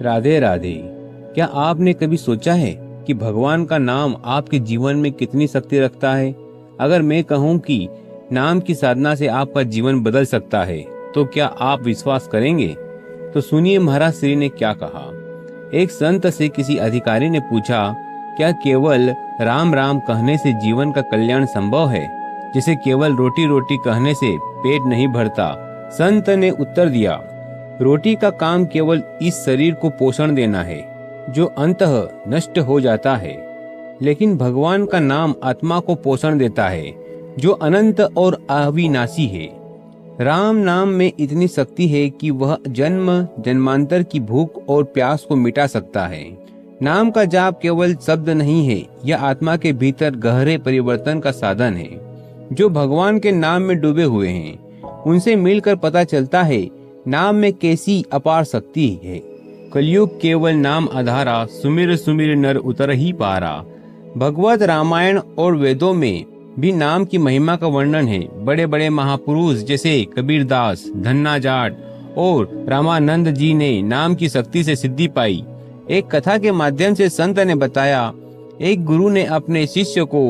राधे राधे। क्या आपने कभी सोचा है कि भगवान का नाम आपके जीवन में कितनी शक्ति रखता है? अगर मैं कहूँ कि नाम की साधना से आपका जीवन बदल सकता है, तो क्या आप विश्वास करेंगे? तो सुनिए महाराज श्री ने क्या कहा। एक संत से किसी अधिकारी ने पूछा, क्या केवल राम राम कहने से जीवन का कल्याण संभव है, जिसे केवल रोटी रोटी कहने से पेट नहीं भरता? संत ने उत्तर दिया, रोटी का काम केवल इस शरीर को पोषण देना है, जो अंततः नष्ट हो जाता है, लेकिन भगवान का नाम आत्मा को पोषण देता है, जो अनंत और अविनाशी है। राम नाम में इतनी शक्ति है कि वह जन्म जन्मांतर की भूख और प्यास को मिटा सकता है। नाम का जाप केवल शब्द नहीं है, यह आत्मा के भीतर गहरे परिवर्तन का साधन है। जो भगवान के नाम में डूबे हुए हैं, उनसे मिलकर पता चलता है नाम में कैसी अपार शक्ति है। कलयुग केवल नाम आधारा, सुमिर सुमिर नर उतर ही पारा। भगवत रामायण और वेदों में भी नाम की महिमा का वर्णन है। बड़े बड़े महापुरुष जैसे कबीरदास, धन्ना जाट और रामानंद जी ने नाम की शक्ति से सिद्धि पाई। एक कथा के माध्यम से संत ने बताया, एक गुरु ने अपने शिष्य को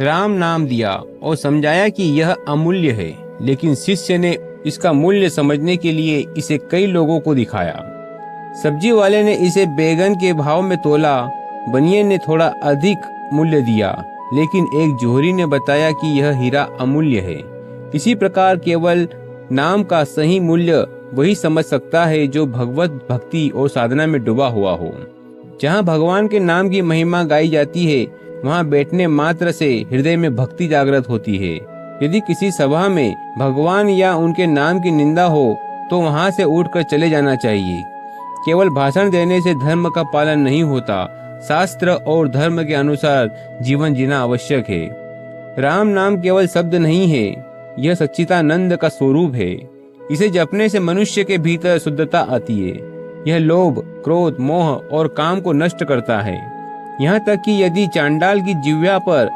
राम नाम दिया और समझाया कि यह अमूल्य है, लेकिन शिष्य ने इसका मूल्य समझने के लिए इसे कई लोगों को दिखाया। सब्जी वाले ने इसे बैगन के भाव में तोला, बनिए ने थोड़ा अधिक मूल्य दिया, लेकिन एक जोहरी ने बताया कि यह हीरा अमूल्य है। इसी प्रकार केवल नाम का सही मूल्य वही समझ सकता है जो भगवत भक्ति और साधना में डूबा हुआ हो। जहाँ भगवान के नाम की महिमा गाई जाती है, वहाँ बैठने मात्र से हृदय में भक्ति जागृत होती है। यदि किसी सभा में भगवान या उनके नाम की निंदा हो, तो वहाँ से उठकर चले जाना चाहिए। केवल भाषण देने से धर्म का पालन नहीं होता, शास्त्र और धर्म के अनुसार जीवन जीना आवश्यक है। राम नाम केवल शब्द नहीं है, यह सच्चिदानंद का स्वरूप है। इसे जपने से मनुष्य के भीतर शुद्धता आती है। यह लोभ, क्रोध, मोह और काम को नष्ट करता है। यहाँ तक कि यदि चांडाल की जिह्वा पर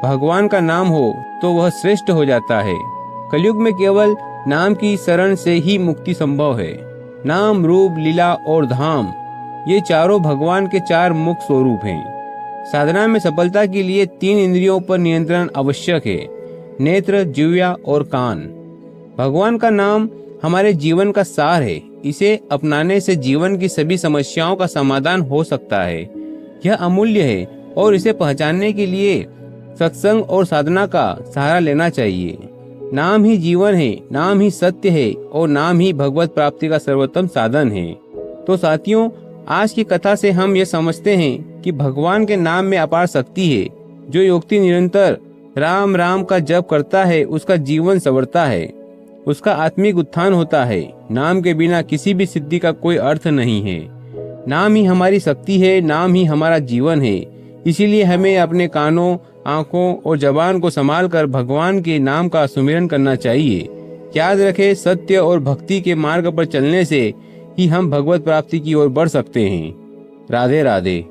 भगवान का नाम हो, तो वह श्रेष्ठ हो जाता है। कलयुग में केवल नाम की शरण से ही मुक्ति संभव है। नाम, रूप, लीला और धाम, ये चारों भगवान के चार मुख्य स्वरूप हैं। साधना में सफलता के लिए 3 इंद्रियों पर नियंत्रण आवश्यक है, नेत्र, जिह्वा और कान। भगवान का नाम हमारे जीवन का सार है। इसे अपनाने से जीवन की सभी समस्याओं का समाधान हो सकता है। यह अमूल्य है और इसे पहचानने के लिए सत्संग और साधना का सहारा लेना चाहिए। नाम ही जीवन है, नाम ही सत्य है और नाम ही भगवत प्राप्ति का सर्वोत्तम साधन है। तो साथियों, आज की कथा से हम ये समझते हैं कि भगवान के नाम में अपार शक्ति है। जो व्यक्ति निरंतर राम राम का जप करता है, उसका जीवन संवरता है, उसका आत्मिक उत्थान होता है। नाम के बिना किसी भी सिद्धि का कोई अर्थ नहीं है। नाम ही हमारी शक्ति है, नाम ही हमारा जीवन है। इसीलिए हमें अपने कानों, आंखों और जबान को संभाल कर भगवान के नाम का सुमिरन करना चाहिए। याद रखें, सत्य और भक्ति के मार्ग पर चलने से ही हम भगवत प्राप्ति की ओर बढ़ सकते हैं। राधे राधे।